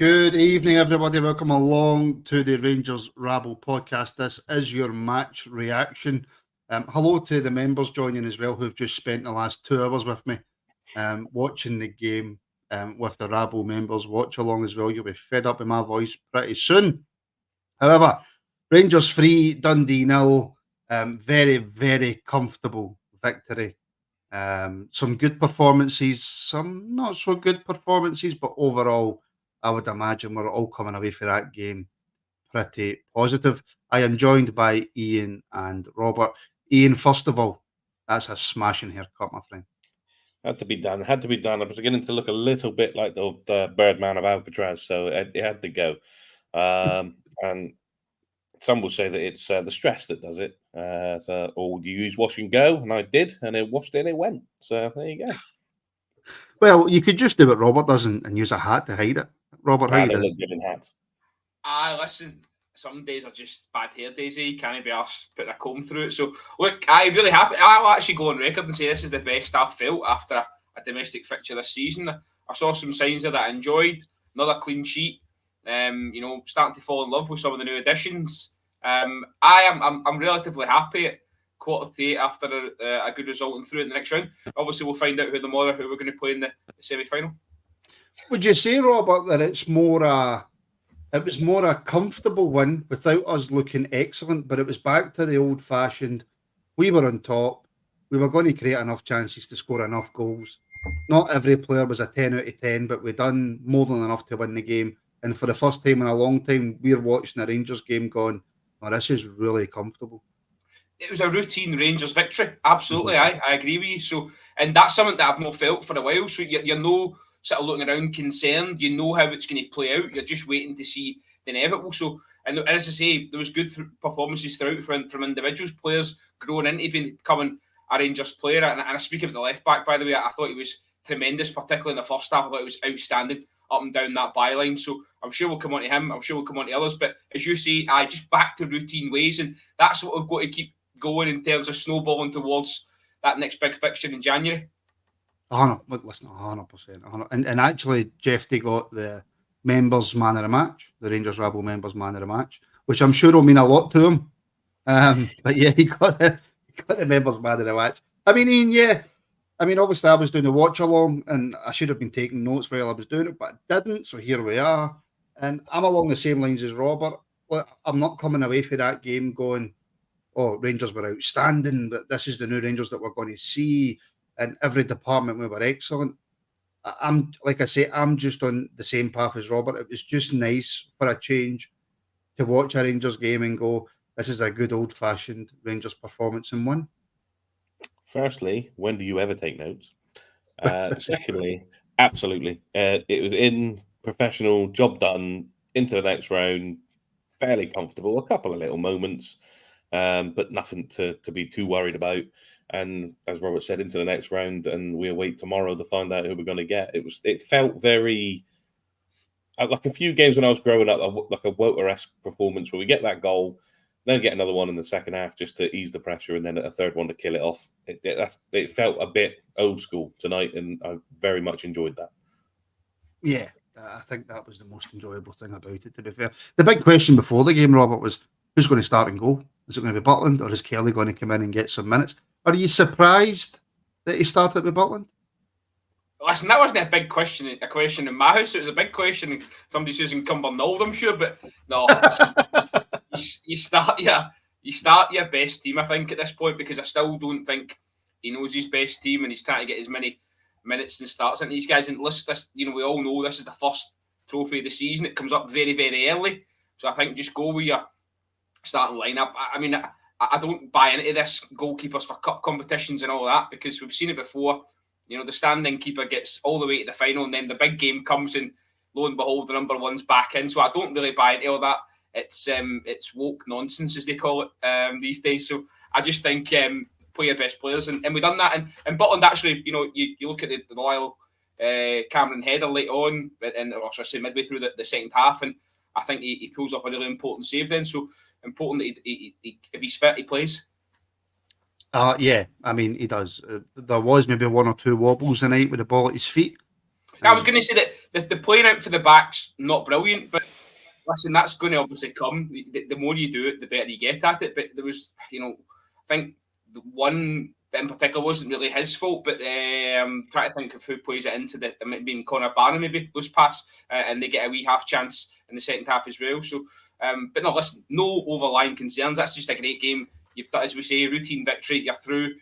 Good evening, everybody. Welcome along to the Rangers Rabble podcast. This is your match reaction. Hello to the members joining as well who've just spent the last 2 hours with me watching the game with the Rabble members. Watch along as well. You'll be fed up with my voice pretty soon. However, Rangers 3, Dundee 0. Very, very comfortable victory. Some good performances, some not so good performances, but overall, I would imagine we're all coming away for that game pretty positive. I am joined by Ian and Robert. Ian, first of all, that's a smashing haircut, my friend. Had to be done. I was beginning to look a little bit like the Birdman of Alcatraz, so it had to go. And some will say that it's the stress that does it. Or you use wash and go, and I did, and it washed and it went. So there you go. Well, you could just do what Robert does and use a hat to hide it. Robert, how you They doing? look good in hats. Listen, some days are just bad hair days. You can't be arsed putting a comb through it. So, look, I'm really happy. I'll actually go on record and say this is the best I've felt after a domestic fixture this season. I saw some signs there that I enjoyed. Another clean sheet. Starting to fall in love with some of the new additions. I'm relatively happy at 7:45 after a good result and through in the next round. Obviously, we'll find out who we're going to play in the semi-final. Would you say, Robert, that it was more a comfortable win without us looking excellent, but it was back to the old-fashioned, we were on top, we were going to create enough chances to score enough goals. Not every player was a 10 out of 10, but we've done more than enough to win the game. And for the first time in a long time, we're watching a Rangers game going, oh, this is really comfortable. It was a routine Rangers victory. Absolutely, I agree with you. So, and that's something that I've not felt for a while. So you're no sort of looking around concerned. You know how it's going to play out. You're just waiting to see the inevitable. So, and as I say, there was good performances throughout from individuals, players growing into becoming a Rangers player. And I speak about the left back, by the way. I thought he was tremendous, particularly in the first half. I thought he was outstanding up and down that byline. So I'm sure we'll come on to him. I'm sure we'll come on to others. But as you say, just back to routine ways. And that's what we've got to keep going in terms of snowballing towards that next big fixture in January. 100%. And actually, Jeffy got the members' man of the match, the Rangers Rabble members' man of the match, which I'm sure will mean a lot to him. But yeah, he got the members' man of the match. I mean, Ian, yeah. I mean, obviously, I was doing the watch along, and I should have been taking notes while I was doing it, but I didn't. So here we are, and I'm along the same lines as Robert. Look, I'm not coming away from that game going, "Oh, Rangers were outstanding. That this is the new Rangers that we're going to see." In every department, we were excellent. I'm just on the same path as Robert. It was just nice for a change to watch a Rangers game and go, "This is a good old-fashioned Rangers performance and win." Firstly, when do you ever take notes? Secondly, absolutely. It was in professional, job done, into the next round, fairly comfortable. A couple of little moments, but nothing to be too worried about. And as Robert said, into the next round, and we'll wait tomorrow to find out who we're going to get. It felt very like a few games when I was growing up, like a Woter-esque performance where we get that goal, then get another one in the second half just to ease the pressure, and then a third one to kill it off. It felt a bit old school tonight, and I very much enjoyed that. Yeah, I think that was the most enjoyable thing about it, to be fair. The big question before the game, Robert, was who's going to start and go? Is it going to be Butland, or is Kelly going to come in and get some minutes? Are you surprised that he started with Butland? Listen, that wasn't a big question. A question in my house. It was a big question. Somebody's using Cumbernauld, I'm sure, but no. you start your best team, I think, at this point, because I still don't think he knows his best team, and he's trying to get as many minutes and starts. And these guys, and list this, we all know this is the first trophy of the season. It comes up very, very early, so I think just go with your starting lineup. I mean, I don't buy into this goalkeepers for cup competitions and all that, because we've seen it before. The standing keeper gets all the way to the final, and then the big game comes, and lo and behold, the number one's back in. So I don't really buy into all that. It's woke nonsense, as they call it these days. So I just think play your best players, and we've done that. And Butland actually, you look at the Loyal Cameron header late on, and also I say midway through the second half, and I think he pulls off a really important save then. So important that he if he's fit, he plays. Yeah, I mean, he does. There was maybe one or two wobbles tonight with the ball at his feet. I was going to say that the playing out for the back's not brilliant, but listen, that's going to obviously come. The more you do it, the better you get at it. But there was, I think the one in particular wasn't really his fault, but I'm trying to think of who plays it into the maybe Connor Barron, maybe loose pass, and they get a wee half chance in the second half as well. So, but no, listen, no overlying concerns. That's just a great game. You've done, as we say, routine victory. You're through.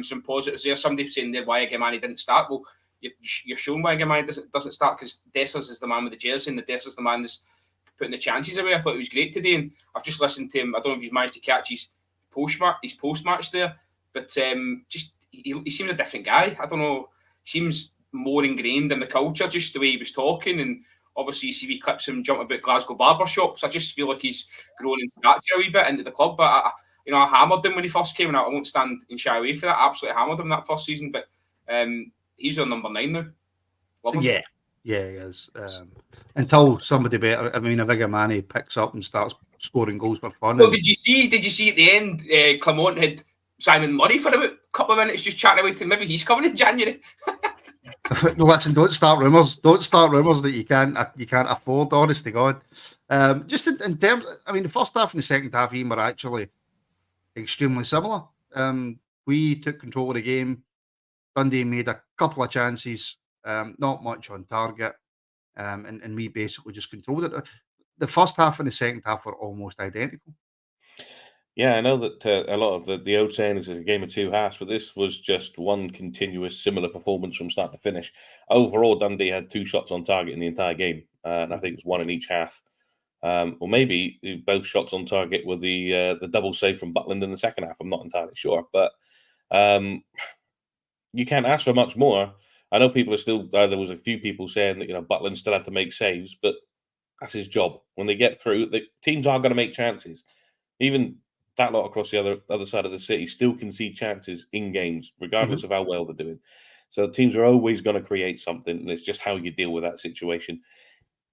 Some positives there. Somebody saying there why Gamani didn't start. Well, you're shown why Gamani doesn't start because Dessers is the man with the jersey, and the Dessers the man that's putting the chances away. I thought he was great today, and I've just listened to him. I don't know if you've managed to catch his post-match there, but just he seems a different guy. I don't know. He seems more ingrained in the culture, just the way he was talking, and obviously you see we clips him jump about Glasgow barber shops. I just feel like he's grown in stature a wee bit into the club. But I hammered him when he first came, and I won't stand and shy away for that. I absolutely hammered him that first season, but he's on number 9 now. Love him. Yeah, he is. Until somebody better, if Gamani picks up and starts scoring goals for fun. Well, did you see at the end, Clermont had Simon Murray for about a couple of minutes just chatting away to him. Maybe he's coming in January. Listen, don't start rumours. Don't start rumours that you can't afford. Honest to God. Just in terms, the first half and the second half even were actually extremely similar. We took control of the game. Dundee made a couple of chances, not much on target, and we basically just controlled it. The first half and the second half were almost identical. Yeah, I know that a lot of the old saying is a game of two halves, but this was just one continuous similar performance from start to finish. Overall, Dundee had 2 shots on target in the entire game, and I think it was 1 in each half. Or maybe both shots on target were the double save from Butland in the second half. I'm not entirely sure, but you can't ask for much more. I know people are still. There was a few people saying that Butland still had to make saves, but that's his job. When they get through, the teams are going to make chances. Even that lot across the other side of the city still concede chances in games, regardless of how well they're doing. So teams are always going to create something, and it's just how you deal with that situation.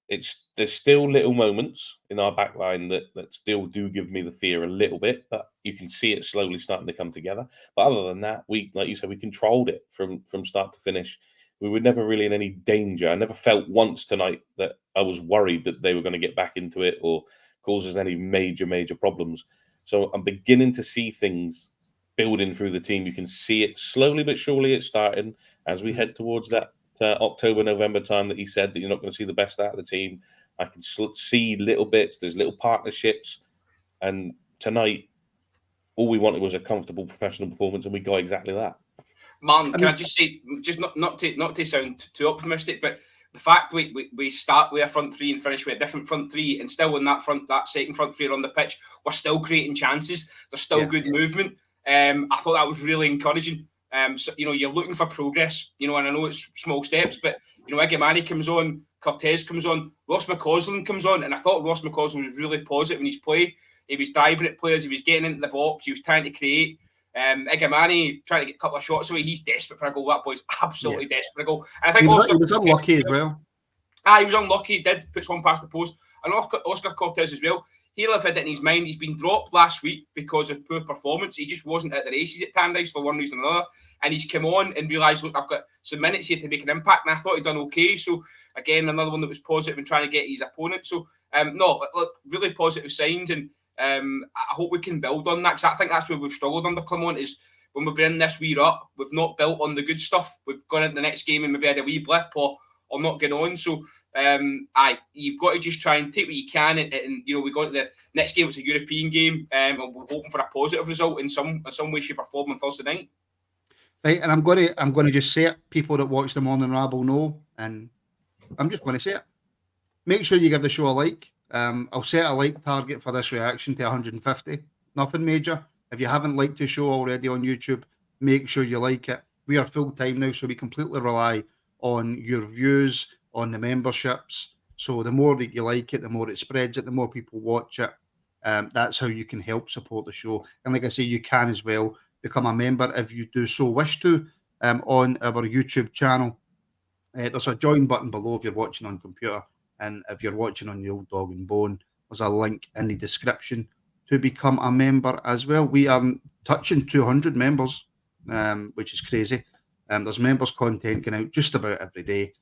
There's still little moments in our back line that still do give me the fear a little bit, but you can see it slowly starting to come together. But other than that, we, like you said, we controlled it from start to finish. We were never really in any danger. I never felt once tonight that I was worried that they were going to get back into it or cause us any major problems. So I'm beginning to see things building through the team. You can see it slowly but surely. It's starting as we head towards that October, November time that he said that you're not going to see the best out of the team. I can see little bits. There's little partnerships. And tonight, all we wanted was a comfortable professional performance, and we got exactly that. Man, can I just say, just not to sound too optimistic, but the fact we start with a front three and finish with a different front three, and still in that second front three on the pitch, we're still creating chances. There's still good movement. I thought that was really encouraging. So you're looking for progress. And I know it's small steps, but Igamani comes on, Cortez comes on, Ross McCausland comes on, and I thought Ross McCausland was really positive in his play. He was diving at players, he was getting into the box, he was trying to create. Igamani trying to get a couple of shots away. He's desperate for a goal. That boy's absolutely desperate for a goal. And I think he was unlucky as well. He was unlucky. He did puts one past the post. And Oscar Cortez as well. He'll have had it in his mind. He's been dropped last week because of poor performance. He just wasn't at the races at Tannadice for one reason or another. And he's come on and realised, look, I've got some minutes here to make an impact. And I thought he'd done okay. So, again, another one that was positive in trying to get his opponent. So, look, really positive signs. And I hope we can build on that, because I think that's where we've struggled under Clermont, is when we bring this wee up, we've not built on the good stuff. We've gone into the next game and maybe had a wee blip or not get on. So, you've got to just try and take what you can, and we go into the next game. It's a European game, and we're hoping for a positive result in some way, shape, or form on Thursday night. Right, and I'm going to just say it. People that watch the Morning Rabble know, and I'm just going to say it. Make sure you give the show a like. I'll set a like target for this reaction to 150. Nothing major. If you haven't liked the show already on YouTube, make sure you like it. We are full time now, so we completely rely on your views, on the memberships. So the more that you like it, the more it spreads it, the more people watch it. That's how you can help support the show. And like I say, you can as well become a member if you do so wish to on our YouTube channel. There's a join button below if you're watching on computer. And if you're watching on the Old Dog and Bone, there's a link in the description to become a member as well. We are touching 200 members, which is crazy. There's members content going out just about every day.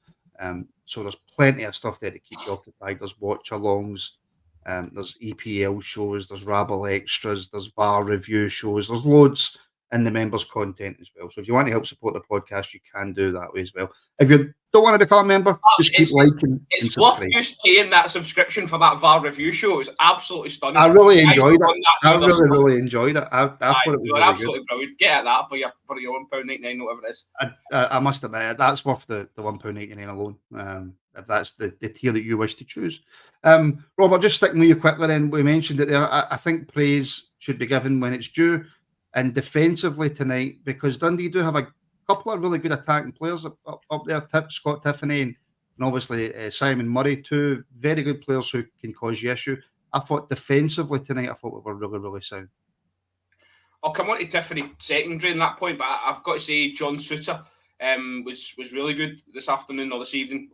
So there's plenty of stuff there to keep you occupied. There's watch-alongs, there's EPL shows, there's Rabble extras, there's VAR review shows, there's loads in the members' content as well. So if you want to help support the podcast, you can do that way as well. If you don't want to become a member, just keep liking. It's worth just paying that subscription for that VAR review show. It was absolutely stunning. I really enjoyed it. I really enjoyed it. I thought it was really absolutely brilliant. Get at that for your £1.99, whatever it is. I must admit, that's worth the £1.99 alone. If that's the tier that you wish to choose. Robert, just sticking with you quickly then, we mentioned it there. I think praise should be given when it's due. And defensively tonight, because Dundee do have a couple of really good attacking players up there, Scott Tiffany and obviously Simon Murray, two very good players who can cause you issue. I thought defensively tonight, I thought we were really, really sound. I'll come on to Tiffany secondary in that point, but I've got to say John Suter was really good this afternoon or this evening.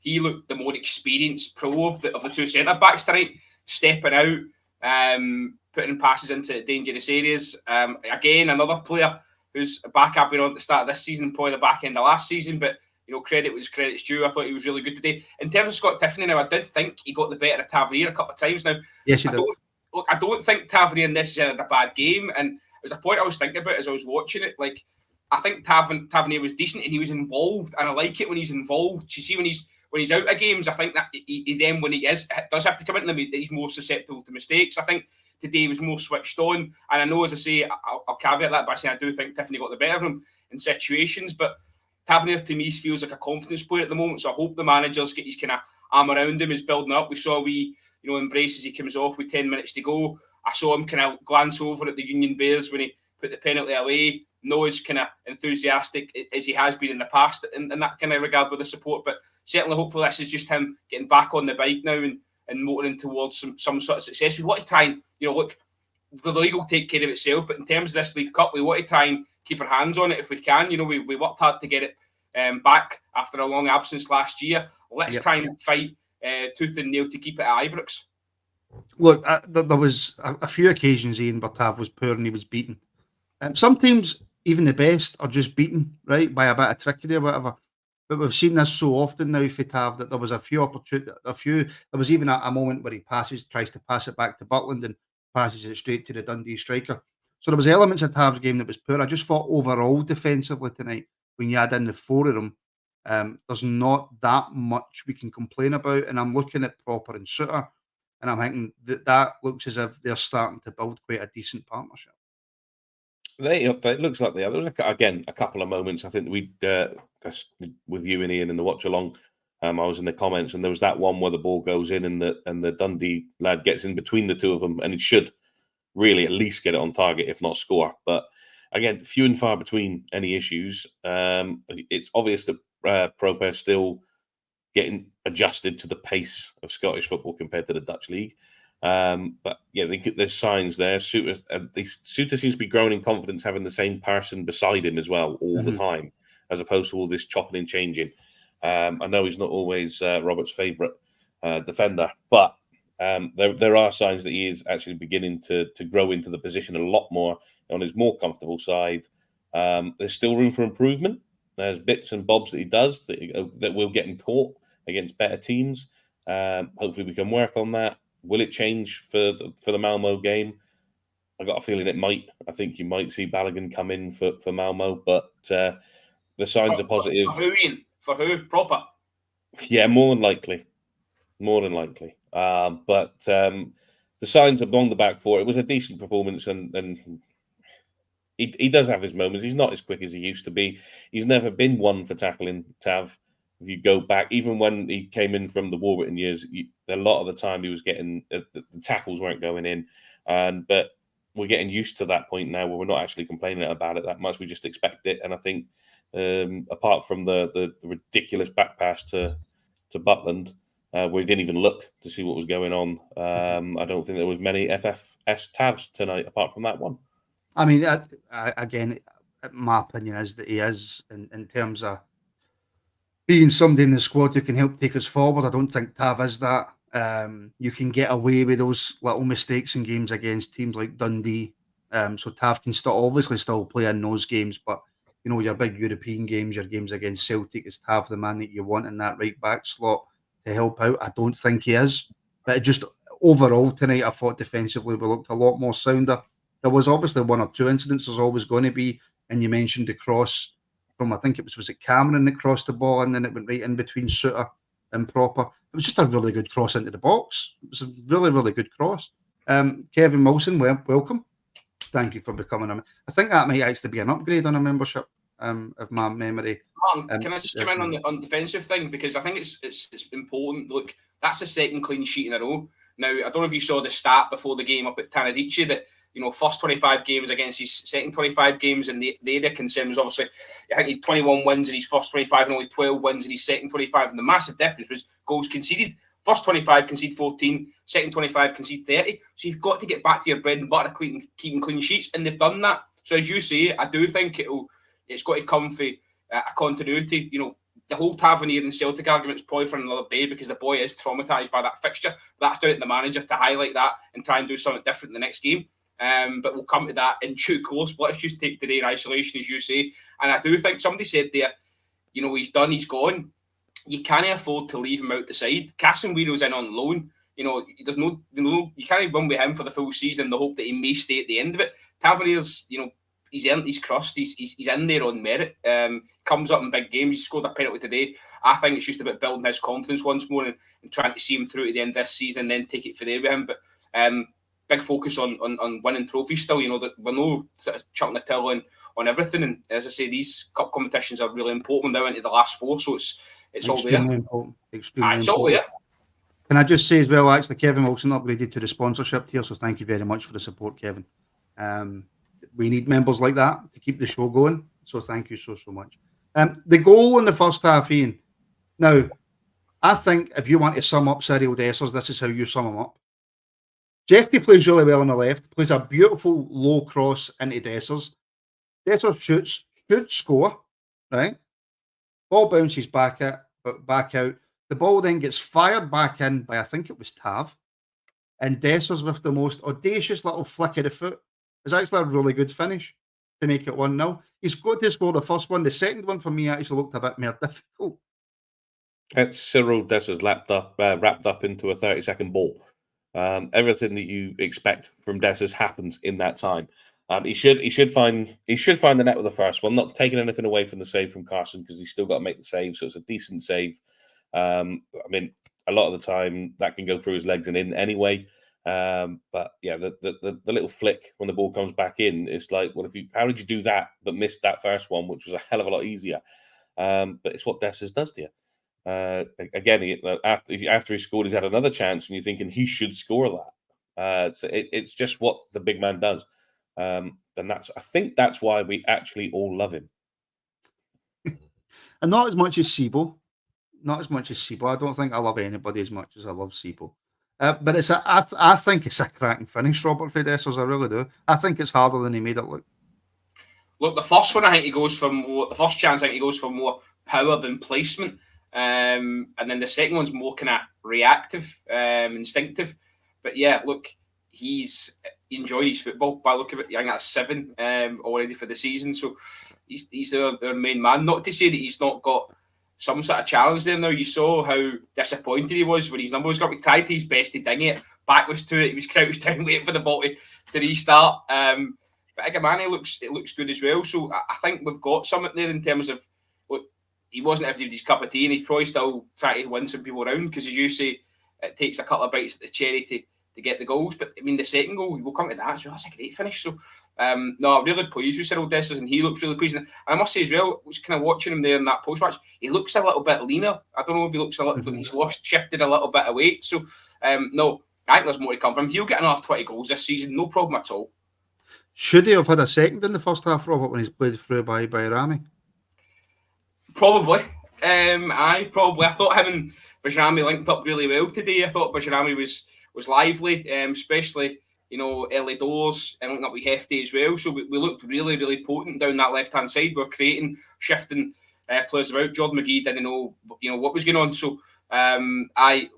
He looked the more experienced pro of the two centre-backs tonight, stepping out, putting passes into dangerous areas. Again, another player who's back up on at the start of this season, probably the back end of last season, but credit was credit's due. I thought he was really good today. In terms of Scott Tiffany, now I did think he got the better of Tavernier a couple of times. Now, yes, he did. I don't think Tavernier necessarily had a bad game, and it was a point I was thinking about as I was watching it. Like, I think Tavernier was decent and he was involved, and I like it when he's involved. You see, when he's out of games, I think that he then, when he does have to come into them, he's more susceptible to mistakes. I think today was more switched on, and I know, as I say, I'll caveat that by saying I do think Tiffany got the better of him in situations, but Tavernier to me feels like a confidence player at the moment, so I hope the managers get his kind of arm around him, is building up. We saw embrace as he comes off with 10 minutes to go. I saw him kind of glance over at the Union Bears when he put the penalty away, not as kind of enthusiastic as he has been in the past in that kind of regard with the support, but certainly hopefully this is just him getting back on the bike now and motoring towards some sort of success. We want to try and, look, the league will take care of itself, but in terms of this League Cup, we want to try and keep our hands on it if we can. We worked hard to get it back after a long absence last year. Let's try and fight tooth and nail to keep it at Ibrox. Look, there was a few occasions, Ian, where Tav was poor and he was beaten. Sometimes even the best are just beaten, right, by a bit of trickery or whatever. But we've seen this so often now for Tav that there was a few opportunities. There was even a moment where he tries to pass it back to Butland and passes it straight to the Dundee striker. So there was elements of Tav's game that was poor. I just thought overall defensively tonight, when you add in the four of them, there's not that much we can complain about. And I'm looking at Proper and Suter, and I'm thinking that looks as if they're starting to build quite a decent partnership. It looks like they are. There was, again, a couple of moments. I think we with you and Ian in the watch along. I was in the comments, and there was that one where the ball goes in, and the Dundee lad gets in between the two of them, and it should really at least get it on target, if not score. But again, few and far between any issues. It's obvious that Proper still getting adjusted to the pace of Scottish football compared to the Dutch league. But yeah, there's signs there. Suter seems to be growing in confidence, having the same person beside him as well all the time, as opposed to all this chopping and changing. I know he's not always Robert's favourite defender, but there are signs that he is actually beginning to grow into the position a lot more on his more comfortable side. There's still room for improvement. There's bits and bobs that he does that will get him caught against better teams. Hopefully we can work on that. Will it change for the Malmo game? I got a feeling it might. I think you might see Balogun come in for Malmo, but the signs are positive. For who, Ian? For who? Proper? Yeah, more than likely. But the signs are along the back four. It was a decent performance, and he does have his moments. He's not as quick as he used to be. He's never been one for tackling, Tav. If you go back, even when he came in from the Warburton years, a lot of the time he was getting the tackles weren't going in, but we're getting used to that point now where we're not actually complaining about it that much. We just expect it, and I think apart from the ridiculous back pass to Butland, we didn't even look to see what was going on. I don't think there was many FFS Tavs tonight apart from that one. I mean, again, my opinion is that he is in terms of being somebody in the squad who can help take us forward. I don't think Tav is that. You can get away with those little mistakes in games against teams like Dundee. So Tav can obviously still play in those games, but you know, your big European games, your games against Celtic, is to have the man that you want in that right back slot to help out. I don't think he is. But it just overall tonight, I thought defensively we looked a lot more sounder. There was obviously one or two incidents. There's always going to be, and you mentioned the cross from, I think it was it Cameron that crossed the ball and then it went right in between Suter and Proper. It was just a really good cross into the box. It was a really, really good cross. Kevin Wilson, welcome. Thank you for becoming a. I think that might actually be an upgrade on a membership, if my memory. Martin, can I just come in on the defensive thing, because I think it's important. Look, that's the second clean sheet in a row. Now, I don't know if you saw the stat before the game up at Tanadici that, you know, first 25 games against his second 25 games, and the area concern was obviously, I think he had 21 wins in his first 25 and only 12 wins in his second 25, and the massive difference was goals conceded. First 25 concede 14, second 25 concede 30. So you've got to get back to your bread and butter, keeping clean sheets, and they've done that. So as you say, I do think it's got to come for a continuity. You know, the whole Tavernier and Celtic argument is probably for another day, because the boy is traumatised by that fixture. That's down to the manager to highlight that and try and do something different in the next game. But we'll come to that in due course. But let's just take today in isolation, as you say. And I do think somebody said there, you know, he's done, he's gone. You can't afford to leave him out the side. Casemiro's in on loan. You know, there's no, you can't run with him for the full season in the hope that he may stay at the end of it. Tavernier's, you know, he's earned his crust. He's in there on merit. Comes up in big games. He scored a penalty today. I think it's just about building his confidence once more and trying to see him through to the end of this season and then take it for there with him. But big focus on winning trophies still. You know, that we're no sort of chucking the till on everything. And as I say, these cup competitions are really important now into the last four. So it's all there. Important. Extremely it's important. all there. Can I just say as well, actually, Kevin Wilson upgraded to the sponsorship tier, so thank you very much for the support, Kevin. We need members like that to keep the show going, so thank you so much. The goal in the first half, Ian. Now, I think if you want to sum up Cyril Dessers, this is how you sum him up. Jeffy plays really well on the left, plays a beautiful low cross into Dessers. Dessers shoots, should score, right? Ball bounces back out. The ball then gets fired back in by, I think it was Tav. And Dessers, with the most audacious little flick of the foot, is actually a really good finish to make it 1-0. He's got to score the first one. The second one for me actually looked a bit more difficult. It's Cyril Dessers wrapped up into a 30-second ball. Everything that you expect from Dessers happens in that time. He should find the net with the first one. Not taking anything away from the save from Carson, because he's still got to make the save, so it's a decent save. I mean, a lot of the time that can go through his legs and in anyway. But yeah, the little flick when the ball comes back in, it's like, how did you do that but missed that first one, which was a hell of a lot easier? But it's what Dessers does to you. Again, after he scored, he's had another chance, and you're thinking he should score that. It's just what the big man does. And I think that's why we actually all love him. And not as much as Sibo. Not as much as Sibo. I don't think I love anybody as much as I love Sibo. But I think it's a cracking finish, Robert Dessers. I really do. I think it's harder than he made it look. Look, the first one, I think he goes for more. The first chance, I think he goes for more power than placement. And then the second one's more kind of reactive, instinctive. But yeah, look, he's enjoyed his football by the look of it. I think that's 7 already for the season. So he's their main man. Not to say that he's not got some sort of challenge there now. You saw how disappointed he was when his number was got. He tried to his best to ding it. Back was to it. He was crouched down waiting for the ball to restart. But again, it looks good as well. So I think we've got something there in terms of, look, he wasn't everybody's cup of tea, and he's probably still trying to win some people around, because, as you say, it takes a couple of bites at the cherry to get the goals. But I mean, the second goal, we'll come to that as well. That's a great finish. So no, I'm really pleased with Cyril Dessers, and he looks really pleased. And I must say as well, I was kind of watching him there in that post match. He looks a little bit leaner. I don't know if he looks a little. He's shifted a little bit of weight. So no, I think there's more to come from him. He'll get another 20 goals this season, no problem at all. Should he have had a second in the first half, Robert, when he's played through by Rami? Probably. I thought him and Bajrami linked up really well today. I thought Bajrami was lively, especially, you know, early doors, and looking up with Hefty as well. So we looked really, really potent down that left hand side. We're creating, shifting players about. Jordan McGee didn't know, you know, what was going on. So he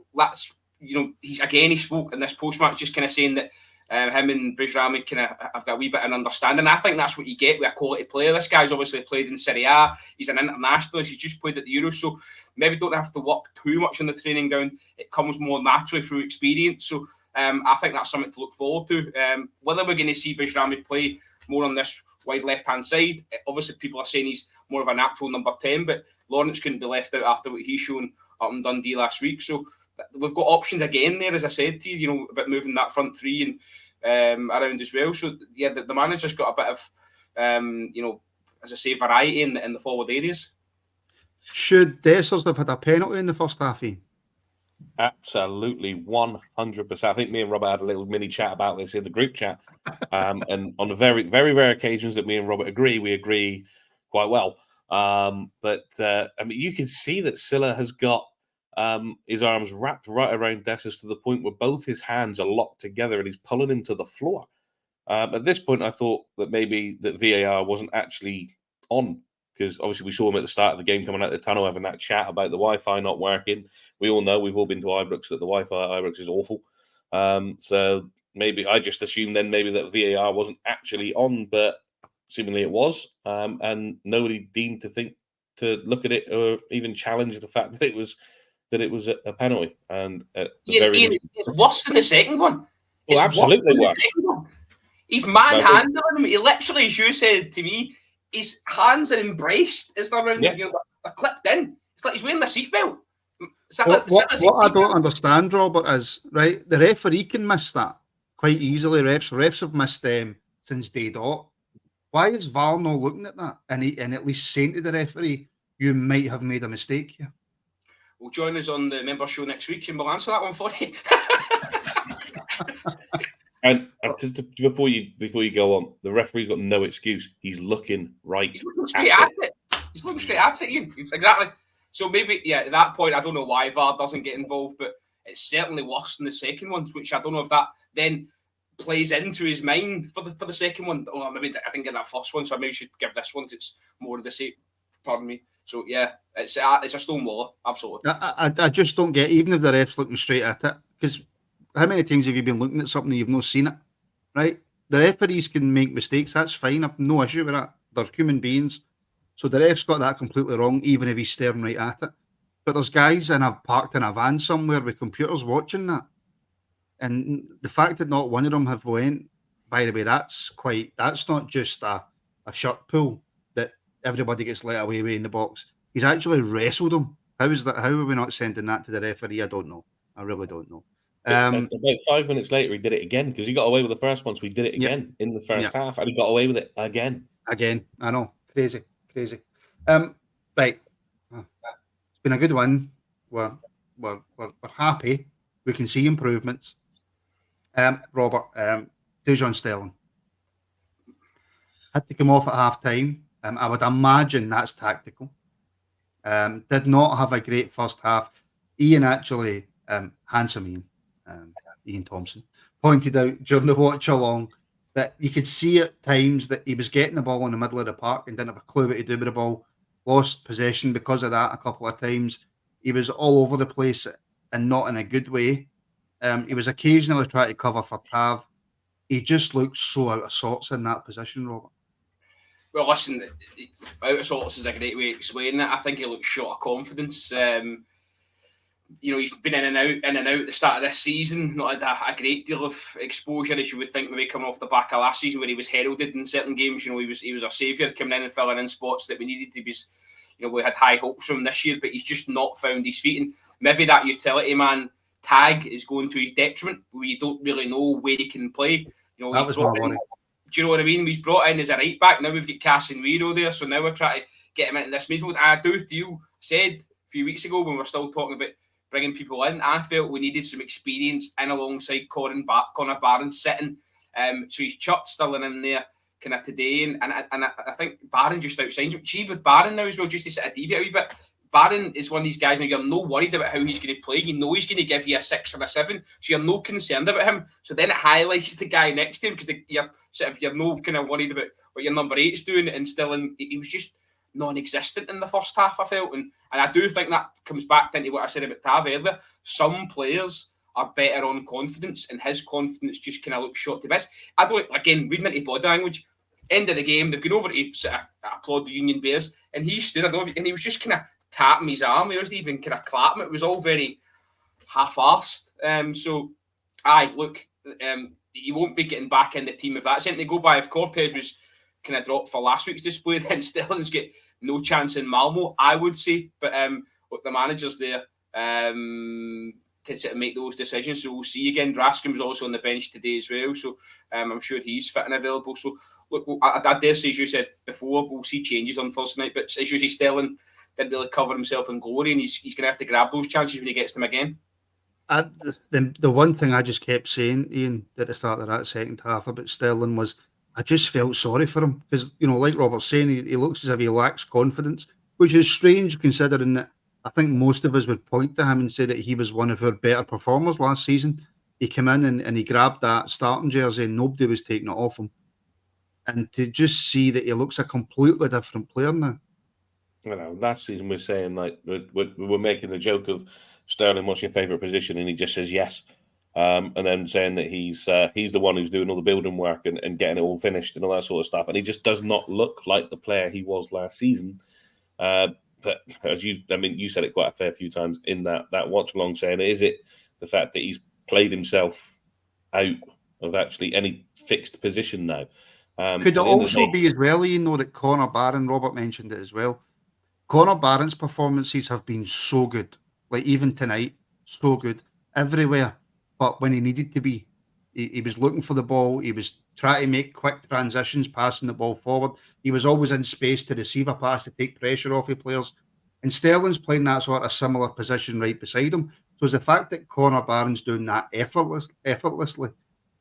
spoke in this post match, just kind of saying that Him and Bujrami have got a wee bit of an understanding. I think that's what you get with a quality player. This guy's obviously played in Serie A. He's an internationalist. He's just played at the Euros, so maybe don't have to work too much on the training ground. It comes more naturally through experience. So I think that's something to look forward to. Whether we're going to see Bujrami play more on this wide left-hand side, obviously people are saying he's more of a natural number 10, but Lawrence couldn't be left out after what he's shown up in Dundee last week. So we've got options again there, as I said to you, about moving that front three and around as well. So yeah, the manager's got a bit of as I say, variety in the forward areas. Should Dessers have had a penalty in the first half? Ian? Absolutely, 100%. I think me and Robert had a little mini chat about this in the group chat, and on the very, very rare occasions that me and Robert agree, we agree quite well. But I mean, you can see that Silla has got his arms wrapped right around Dessers to the point where both his hands are locked together and he's pulling him to the floor. At this point, I thought that maybe that VAR wasn't actually on, because obviously we saw him at the start of the game coming out of the tunnel having that chat about the Wi-Fi not working. We all know, we've all been to Ibrox, that the Wi-Fi at Ibrox is awful. So maybe I just assumed then maybe that VAR wasn't actually on, but seemingly it was. And nobody deemed to look at it or even challenge the fact that it was a penalty. And it's worse than the second one. Well, absolutely worse. He's manhandling him. He literally, as you said to me, his hands are embraced as they're around, they're clipped in. It's like he's wearing the seatbelt. What I don't understand, Robert, is right. The referee can miss that quite easily. Refs have missed them since day dot. Why is VAR not looking at that and at least saying to the referee, "You might have made a mistake here"? Well, join us on the member show next week and we'll answer that one for you. And before you go on, the referee's got no excuse. He's looking right. He's looking straight at it. He's looking straight at it, Ian. Exactly. So maybe, at that point, I don't know why VAR doesn't get involved, but it's certainly worse than the second one, which I don't know if that then plays into his mind for the second one. Oh, maybe I didn't get that first one, so I maybe should give this one. It's more of the same. Pardon me. So yeah, it's a stone wall, absolutely. I just don't get, even if the ref's looking straight at it, because how many times have you been looking at something and you've not seen it, right? The referees can make mistakes. That's fine. I've no issue with that. They're human beings. So the ref's got that completely wrong, even if he's staring right at it. But there's guys parked in a van somewhere with computers watching that. And the fact that not one of them have went, by the way, that's not just a shirt pull that everybody gets let away with in the box. He's actually wrestled him. How is that? How are we not sending that to the referee? I don't know. I really don't know. About 5 minutes later, he did it again, because he got away with the first one, so he did it again in the first half, and he got away with it again. I know. Crazy. Right. It's been a good one. We're happy. We can see improvements. Robert, Dujon Sterling had to come off at half time. I would imagine that's tactical. Did not have a great first half. Ian actually, handsome Ian Thompson, pointed out during the watch along that you could see at times that he was getting the ball in the middle of the park and didn't have a clue what to do with the ball. Lost possession because of that a couple of times. He was all over the place and not in a good way. He was occasionally trying to cover for Tav. He just looked so out of sorts in that position, Robert. Well, listen, out of sorts is a great way of explaining it. I think he looks short of confidence. He's been in and out at the start of this season. Not had a great deal of exposure, as you would think, maybe coming off the back of last season where he was heralded in certain games. He was our saviour, coming in and filling in spots that we needed. We had high hopes from him this year, but he's just not found his feet. And maybe that utility man tag is going to his detriment, where you don't really know where he can play. That was my worry. Do you know what I mean? He's brought in as a right back. Now we've got Casemiro there, so now we're trying to get him into this midfield. And I do feel, said a few weeks ago when we were still talking about bringing people in, I felt we needed some experience in alongside Connor Barron sitting. So he's Chuck Sterling in there kind of today, and I think Barron just outshines him. Gee, with Barron now as well, just to sort of deviate a wee bit. Barron is one of these guys now you're no worried about how he's going to play. You know he's going to give you a 6 or a 7, so you're no concerned about him. So then it highlights the guy next to him because you're no kind of worried about what your number 8's doing. And Sterling, he was just non-existent in the first half, I felt, and I do think that comes back into what I said about Tav earlier. Some players are better on confidence, and his confidence just kind of looks shot to bits. I don't, again, reading into body language, end of the game, they've gone over to sort of applaud the Union Bears, and he stood, I don't know, and he was just kind of tapping his arm. He wasn't even kind of clapping. It was all very half-arsed. So, look, he won't be getting back in the team if that's anything to go by. If Cortez was kind of dropped for last week's display, then Sterling's got no chance in Malmo, I would say. But look, the manager's there to sort of make those decisions. So we'll see again. Raskin's also on the bench today as well. So I'm sure he's fit and available. So look, I dare say, as you said before, we'll see changes on Thursday night. But as you say, Sterling didn't really cover himself in glory, and he's going to have to grab those chances when he gets them again. The one thing I just kept saying, Ian, at the start of that second half about Sterling was I just felt sorry for him because, like Robert's saying, he looks as if he lacks confidence, which is strange considering that I think most of us would point to him and say that he was one of our better performers last season. He came in and he grabbed that starting jersey and nobody was taking it off him. And to just see that he looks a completely different player now. Last season we're saying we're making the joke of Sterling, what's your favourite position? And he just says yes. And then saying that he's the one who's doing all the building work and getting it all finished and all that sort of stuff. And he just does not look like the player he was last season. But as you said it quite a fair few times in that watch along, saying, is it the fact that he's played himself out of actually any fixed position now? Could it also be as well, that Connor Barron, Robert mentioned it as well. Connor Barron's performances have been so good, like even tonight, so good everywhere. But when he needed to be, he was looking for the ball. He was trying to make quick transitions, passing the ball forward. He was always in space to receive a pass to take pressure off of players. And Sterling's playing that sort of similar position right beside him. So it's the fact that Connor Barron's doing that effortlessly.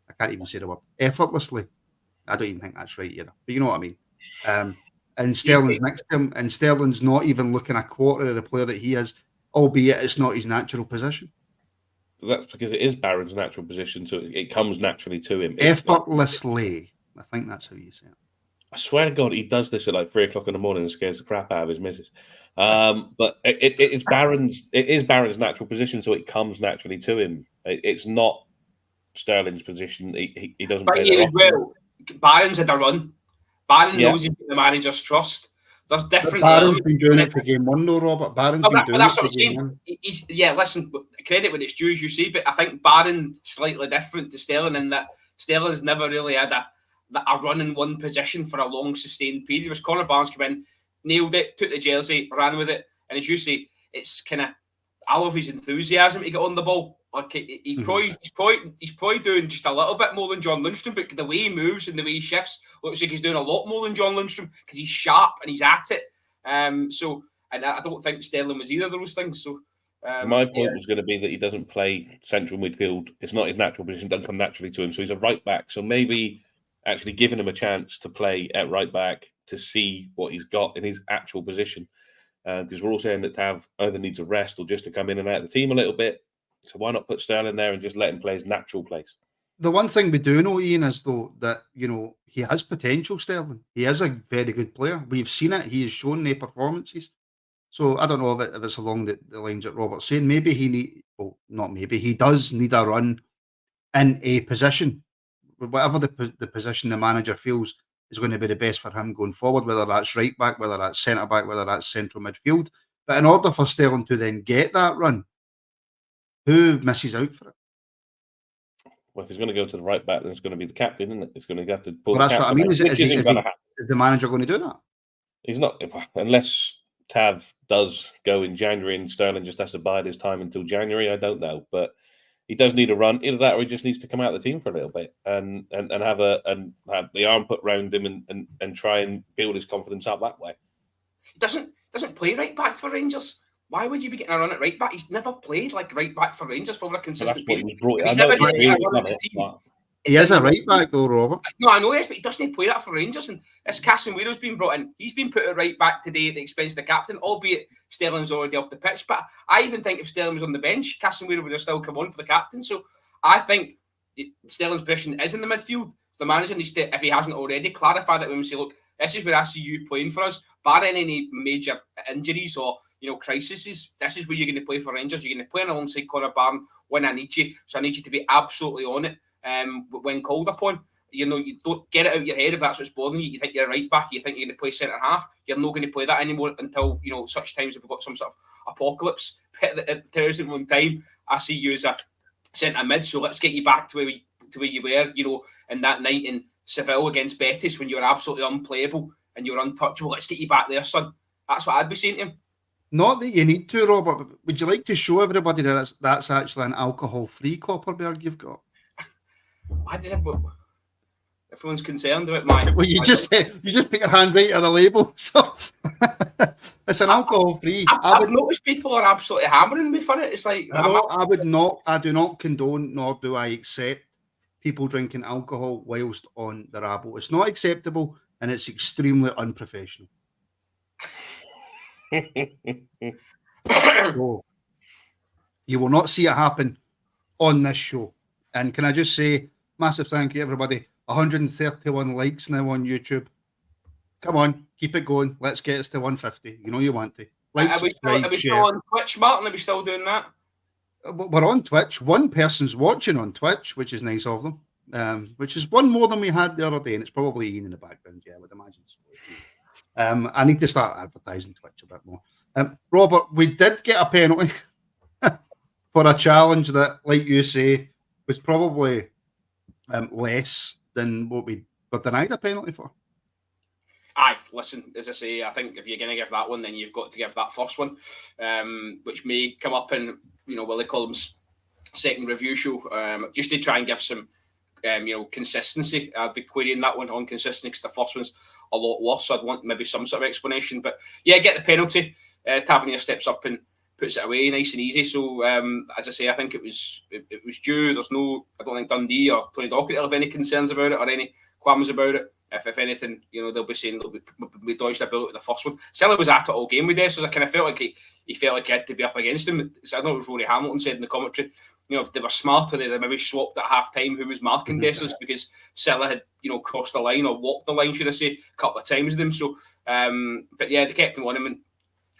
I can't even say the word effortlessly. I don't even think that's right either. But you know what I mean. And Sterling's next to him, and Sterling's not even looking a quarter of the player that he is, albeit it's not his natural position. That's because it is Barron's natural position, so it comes naturally to him. Effortlessly. I think that's how you say it. I swear to God, he does this at like 3 o'clock in the morning and scares the crap out of his missus. But it's Barron's. It is Barron's natural position, so it comes naturally to him. It's not Sterling's position. He doesn't play there often. Well, Barron's had a run. Barron knows he's got the manager's trust. There's different. Barron's been doing it for game one, though, Robert. Barron's been doing it for game one. Listen, credit when it's due, as you say, but I think Barron's slightly different to Sterling in that Sterling's never really had a run in one position for a long sustained period. It was Connor Barnes came in, nailed it, took the jersey, ran with it, and as you say, it's kind of I love his enthusiasm to get on the ball. Like he's probably doing just a little bit more than John Lundstrom, but the way he moves and the way he shifts looks like he's doing a lot more than John Lundstrom because he's sharp and he's at it. And I don't think Sterling was either of those things. So my point was going to be that he doesn't play central midfield. It's not his natural position; doesn't come naturally to him. So he's a right back. So maybe actually giving him a chance to play at right back to see what he's got in his actual position. Because we're all saying that Tav either needs a rest or just to come in and out of the team a little bit. So why not put Sterling there and just let him play his natural place? The one thing we do know, Ian, is though that he has potential. Sterling, he is a very good player. We've seen it. He has shown the performances. So I don't know if it's along the lines that Robert's saying. Maybe he does need a run in a position, whatever the position the manager feels is going to be the best for him going forward, whether that's right back, whether that's centre back, whether that's central midfield. But in order for Sterling to then get that run, who misses out for it? Well, if he's going to go to the right back, then it's going to be the captain, isn't it? It's going to have to pull. Well, that's the what I mean. Is the manager going to do that? He's not, unless Tav does go in January and Sterling just has to bide his time until January. I don't know, but he does need a run. Either that, or he just needs to come out of the team for a little bit and have the arm put round him and try and build his confidence up that way. He doesn't play right back for Rangers. Why would you be getting a run at right back? He's never played like right back for Rangers for a consistent period. He's never getting a run at the team. He is a right back though, Robert. No, I know he is, but he doesn't play that for Rangers. And this Casemiro's been brought in. He's been put at right back today at the expense of the captain, albeit Sterling's already off the pitch. But I even think if Sterling was on the bench, Casemiro would have still come on for the captain. So I think Sterling's position is in the midfield. The manager needs to, if he hasn't already, clarify that when we say, look, this is where I see you playing for us, barring any major injuries or crises. This is where you're going to play for Rangers. You're going to play alongside Connor Barron when I need you. So I need you to be absolutely on it when called upon. You don't get it out of your head if that's what's bothering you. You think you're right back, you think you're going to play centre half. You're not going to play that anymore until such times if we've got some sort of apocalypse at the 1,001 time. I see you as a centre mid, so let's get you back to where you were, in that night in Seville against Betis when you were absolutely unplayable and you were untouchable. Let's get you back there, son. That's what I'd be saying to him. Not that you need to, Robert, but would you like to show everybody that that's actually an alcohol-free Copperberg you've got? I just have. Everyone's concerned about mine. Well, you just put your hand right on the label, so it's an alcohol-free. I've noticed people are absolutely hammering me for it. It's like I do not condone nor do I accept people drinking alcohol whilst on the Rabble. It's not acceptable and it's extremely unprofessional. So, you will not see it happen on this show. And can I just say, massive thank you, everybody. 131 likes now on YouTube. Come on, keep it going. Let's get us to 150. You know you want to. Are we still on Twitch, Martin? Are we still doing that? We're on Twitch. One person's watching on Twitch, which is nice of them. Which is one more than we had the other day, and it's probably Ian in the background. Yeah, I would imagine so. I need to start advertising Twitch a bit more. Robert, we did get a penalty for a challenge that, like you say, was probably less than what we were denied a penalty for. Aye, listen, as I say, I think if you're going to give that one, then you've got to give that first one, which may come up in, Willie Collins' second review show, just to try and give some, consistency. I'd be querying that one on consistency because the first one's a lot worse. So I'd want maybe some sort of explanation. But yeah, get the penalty. Tavernier steps up and puts it away nice and easy. So as I say, I think it was due. I don't think Dundee or Tony Docherty will have any concerns about it or any qualms about it. If anything, they'll be saying we dodged a bullet with the first one. Sella was at it all game with this, so I kind of felt like he felt like he had to be up against him. So I know it was Rory Hamilton said in the commentary, if they were smarter, they maybe swapped at half time who was marking Dessers because Sella had, crossed the line or walked the line, should I say, a couple of times with him. So, but yeah, they kept him on him, and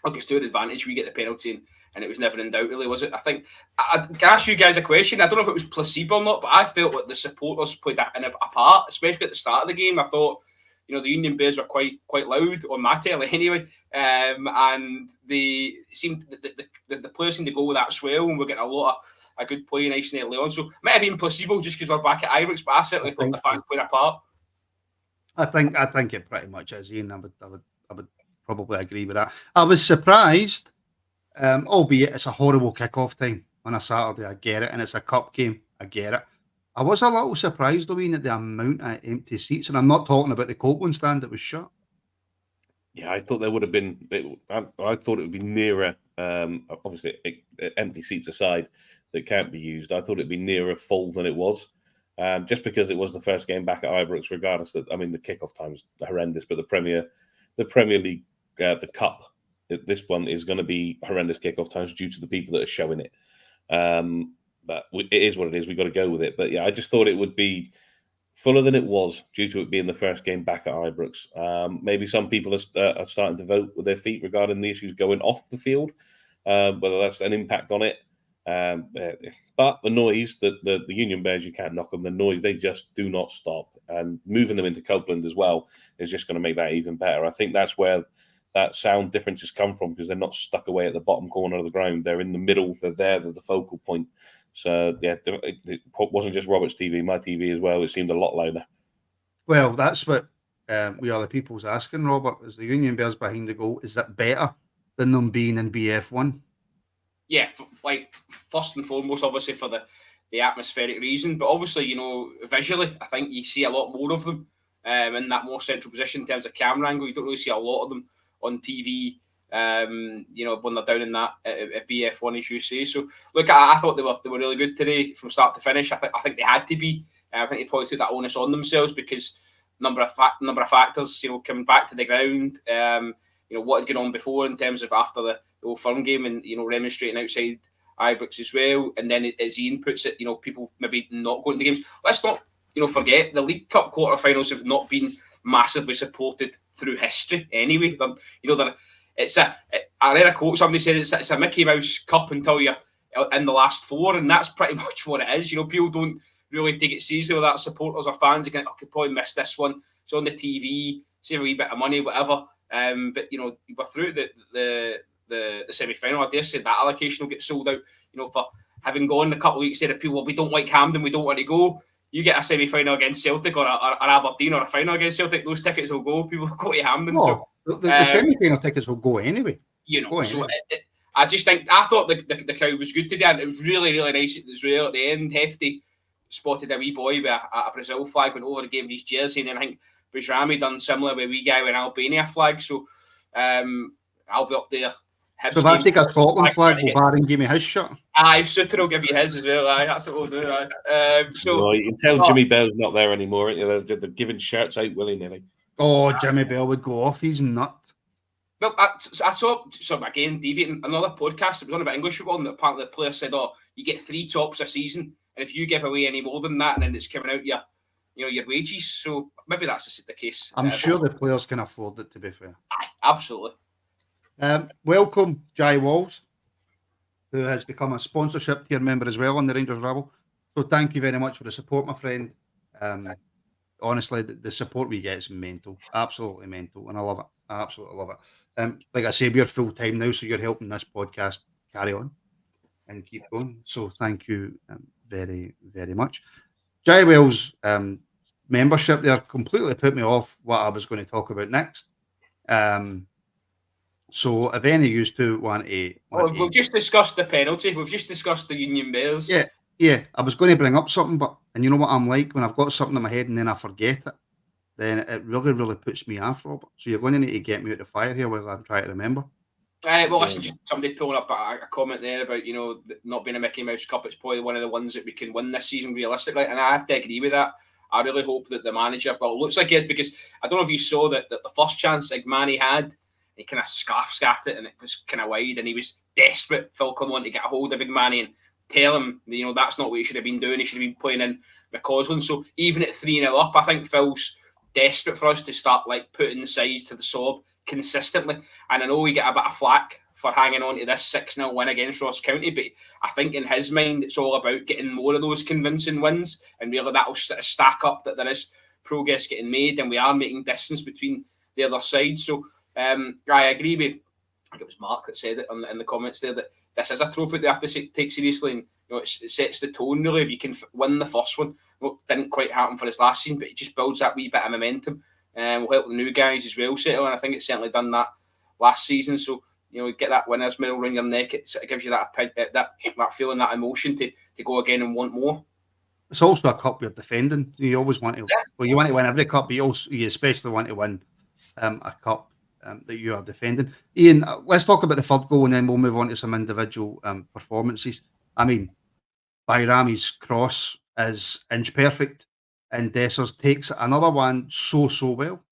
I guess to an advantage, we get the penalty, and it was never in doubt, really, was it? I think I can ask you guys a question. I don't know if it was placebo or not, but I felt like the supporters played a part, especially at the start of the game. I thought, the Union Bears were quite loud on my telly anyway, and they seemed the players seemed to go with that swell, and we're getting a good play nice and early on. So might have been placebo just because we're back at Ibrox, but I certainly thought the fans played a part. I think it pretty much is, Ian. I would probably agree with that. I was surprised. Albeit it's a horrible kickoff time on a Saturday, I get it, and it's a cup game, I get it. I was a little surprised, though, at the amount of empty seats, and I'm not talking about the Copeland stand that was shut. Yeah, I thought there would have been. I thought it would be nearer. Obviously, empty seats aside that can't be used. I thought it'd be nearer full than it was, just because it was the first game back at Ibrox. Regardless, the kickoff time's horrendous, but the Premier League, the Cup. This one is going to be horrendous kickoff times due to the people that are showing it. But it is what it is. We've got to go with it. But yeah, I just thought it would be fuller than it was due to it being the first game back at Ibrox. Maybe some people are starting to vote with their feet regarding the issues going off the field, whether that's an impact on it. But the noise, the Union Bears, you can't knock them. The noise, they just do not stop. And moving them into Copeland as well is just going to make that even better. I think that's where that sound differences come from, because they're not stuck away at the bottom corner of the ground. They're in the middle. They're there. They're the focal point. So, yeah, it wasn't just Robert's TV, my TV as well. It seemed a lot louder. Well, that's what we are the people's asking, Robert. Is the Union Bears behind the goal, is that better than them being in BF1? Yeah, first and foremost, obviously, for the atmospheric reason. But obviously, visually, I think you see a lot more of them in that more central position in terms of camera angle. You don't really see a lot of them on TV, when they're down in that at BF1, as you say. So, look, I thought they were really good today from start to finish. I think they had to be. I think they probably took that onus on themselves because number of factors, coming back to the ground, what had gone on before in terms of after the Old Firm game and, remonstrating outside Ibrox as well. And then as Ian puts it, people maybe not going to games. Let's not, forget the League Cup quarterfinals have not been massively supported through history anyway. I read a quote, somebody said it's a Mickey Mouse Cup until you're in the last four, and that's pretty much what it is. People don't really take it seriously with that. Supporters or fans again, I could probably miss this one. It's on the TV, save a wee bit of money, whatever. But we're through the semi-final. I dare say that allocation will get sold out. For having gone a couple of weeks there, if people, we don't like Hampden, we don't want to go. You get a semi-final against Celtic or Aberdeen or a final against Celtic, those tickets will go. People will go to Hampden. Oh, so the semi-final tickets will go anyway. I just think I thought the crowd was good today, and it was really, really nice as well. At the end, Hefty spotted a wee boy with a Brazil flag, went over to give him his jersey, and then I think Bujrami done similar with a wee guy with an Albania flag. So I'll be up there. So if I take a Scotland flag, will Barron give me his shirt? Aye, Sutter will give you his as well. Aye, that's what we'll do. So you can tell Jimmy Bell's not there anymore. They're giving shirts out willy-nilly. Oh, Jimmy Bell would go off. He's nut. Well, I saw again, deviating another podcast. It was on about English football, and apparently the player said, "Oh, you get 3 tops a season, and if you give away any more than that, then it's coming out your wages." So maybe that's the case. I'm sure the players can afford it. To be fair, aye, absolutely. Welcome, Jai Walls, who has become a sponsorship tier member as well on the Rangers Rabble. So thank you very much for the support, my friend. Honestly, the support we get is mental, absolutely mental, and I love it. I absolutely love it. Like I say, we're full time now, so you're helping this podcast carry on and keep going. So thank you very, very much. Jai Wells' membership there completely put me off what I was going to talk about next. So if any of you two want to... We've just discussed the penalty. We've just discussed the Union Bears. Yeah. I was going to bring up something, but... And you know what I'm like? When I've got something in my head and then I forget it, then it really, really puts me off, Robert. So you're going to need to get me out of the fire here while I'm trying to remember. Well, listen, just somebody pulling up a comment there about, not being a Mickey Mouse Cup. It's probably one of the ones that we can win this season realistically. And I have to agree with that. I really hope that the manager... Well, it looks like he is, because I don't know if you saw that the first chance Igmani had, he kind of scat it and it was kind of wide, and he was desperate. Falcon wanted to get a hold of Igmani and tell him, that's not what he should have been doing. He should have been playing in McCausland. So even at 3-0 up, I think Phil's desperate for us to start putting the sides to the sword consistently. And I know we get a bit of flack for hanging on to this 6-0 win against Ross County, but I think in his mind it's all about getting more of those convincing wins, and really that'll stack up that there is progress getting made and we are making distance between the other side. So I agree with, I think it was Mark that said it in the comments there, that this is a trophy they have to take seriously, and it sets the tone really. If you can win the first one, didn't quite happen for us last season, but it just builds that wee bit of momentum, and will help the new guys as well settle. And I think it's certainly done that last season. So get that winner's medal around your neck. It gives you that feeling, that emotion to go again and want more. It's also a cup you're defending. You always want to. Well, you want to win every cup, but you especially want to win a cup that you are defending. Ian, let's talk about the third goal, and then we'll move on to some individual performances. I mean, Bayrami's cross is inch perfect, and Dessers takes another one so well.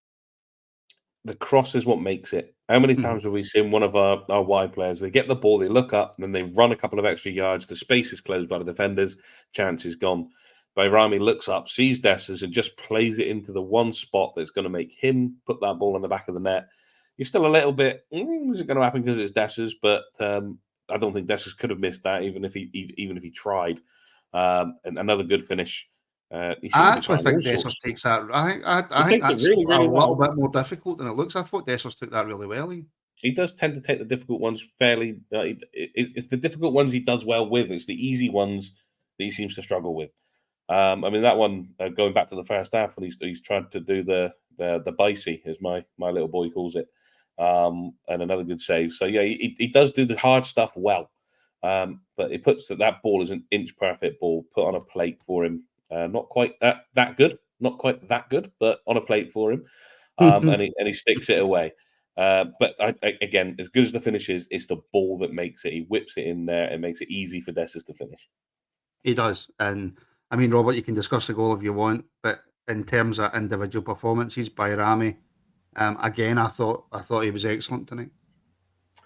The cross is what makes it. How many times have we seen one of our wide players, they get the ball, they look up, and then they run a couple of extra yards, the space is closed by the defenders, chance is gone. Bayrami looks up, sees Dessers, and just plays it into the one spot that's going to make him put that ball in the back of the net. You're still a little bit, is it going to happen because it's Dessers? But I don't think Dessers could have missed that, even if he tried. And another good finish. I actually think Dessers takes that. I think that's really, really a little bit more difficult than it looks. I thought Dessers took that really well. He does tend to take the difficult ones fairly. It's the difficult ones he does well with. It's the easy ones that he seems to struggle with. I mean, that one, going back to the first half, when he's trying to do the bicey, as my little boy calls it, and another good save. So yeah, he does do the hard stuff well, but it puts that ball is an inch perfect ball put on a plate for him. Not quite that good, but on a plate for him, and he sticks it away. But again, as good as the finish is, it's the ball that makes it. He whips it in there and makes it easy for Dessers to finish. He does, and I mean, Robert, you can discuss the goal if you want, but in terms of individual performances, Bayrami, again, I thought he was excellent tonight.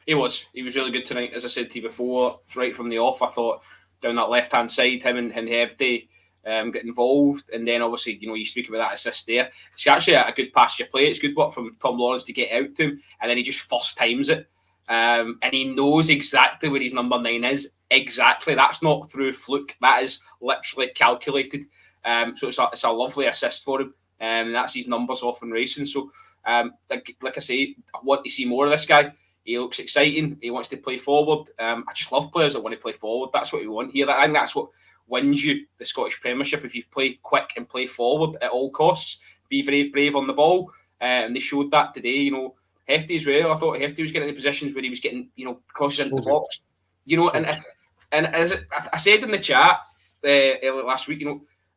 He was really good tonight. As I said to you before, right from the off, I thought down that left hand side, him and Hefty, get involved, and then obviously, you speak about that assist there. It's actually a good pass to play. It's good work from Tom Lawrence to get out to him, and then he just first times it. And he knows exactly where his number 9 is. Exactly. That's not through fluke. That is literally calculated. So it's a lovely assist for him. And that's his numbers off in racing. So, like I say, I want to see more of this guy. He looks exciting. He wants to play forward. I just love players that want to play forward. That's what we want here. I think that's what wins you the Scottish Premiership. If you play quick and play forward at all costs, be very brave on the ball. And they showed that today. Hefty as well. I thought Hefty was getting in positions where he was getting, crosses into the box. And as I said in the chat last week,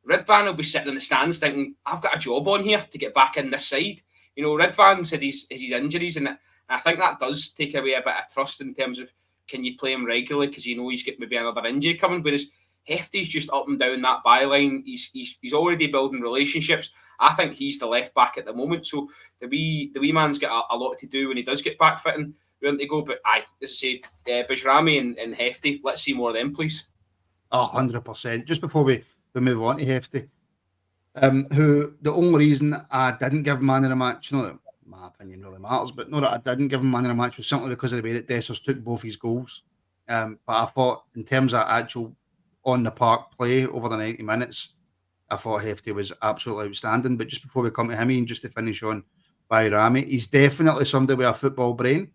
Ridvan will be sitting in the stands thinking, I've got a job on here to get back in this side. Ridvan said his injuries, and I think that does take away a bit of trust in terms of, can you play him regularly because he's got maybe another injury coming. Whereas Hefty's just up and down that byline. He's already building relationships. I think he's the left back at the moment. So the wee man's got a lot to do when he does get back fitting. We want to go, but as I say, Bajrami and Hefty, let's see more of them, please. 100%. Just before we move on to Hefty, who the only reason I didn't give man of the match, not that my opinion really matters, but not that I didn't give him man of the match, was simply because of the way that Dessers took both his goals. But I thought, in terms of actual on the park play over the 90 minutes, I thought Hefty was absolutely outstanding. But just before we come to him, and just to finish on Bajrami, he's definitely somebody with a football brain.